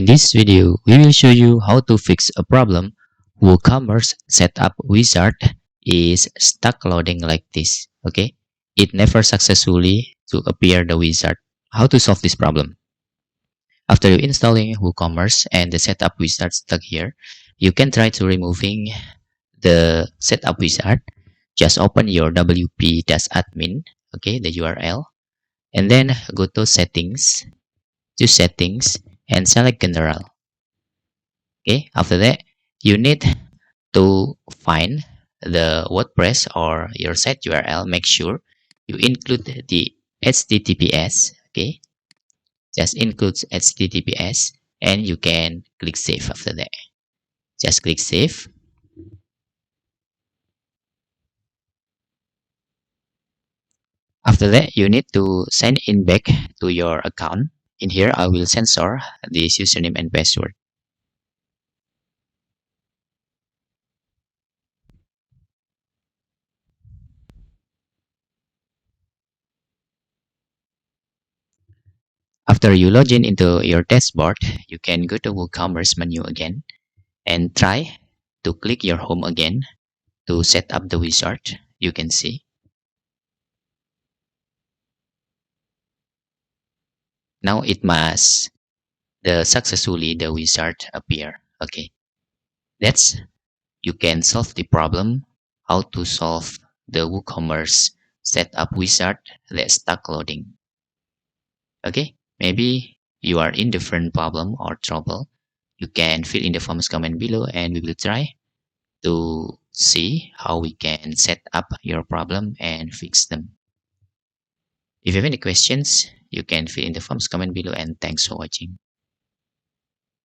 In this video, we will show you how to fix a problem Woocommerce setup wizard is stuck loading like this. Okay, it never successfully to appear the wizard. How to solve this problem? After you installing Woocommerce and the setup wizard stuck here, you can try to removing the setup wizard. Just open your wp-admin, okay, the URL, and then go to settings, and select general. Okay, after that, you need to find the WordPress or your site URL. Make sure you include the HTTPS. Okay, just includes HTTPS, and you can click save. After that, just click save. After that, you need to sign in back to your account. In here, I will censor this username and password. After you log in into your dashboard, you can go to WooCommerce menu again and try to click your home again to set up the wizard. You can see. Now it must successfully the wizard appear. Okay, that's you can solve the problem how to solve the WooCommerce setup wizard that's stuck loading. Okay, maybe you are in different problem or trouble. You can fill in the forms comment below and we will try to see how we can set up your problem and fix them. If you have any questions, you can fill in the forms comment below, and thanks for watching.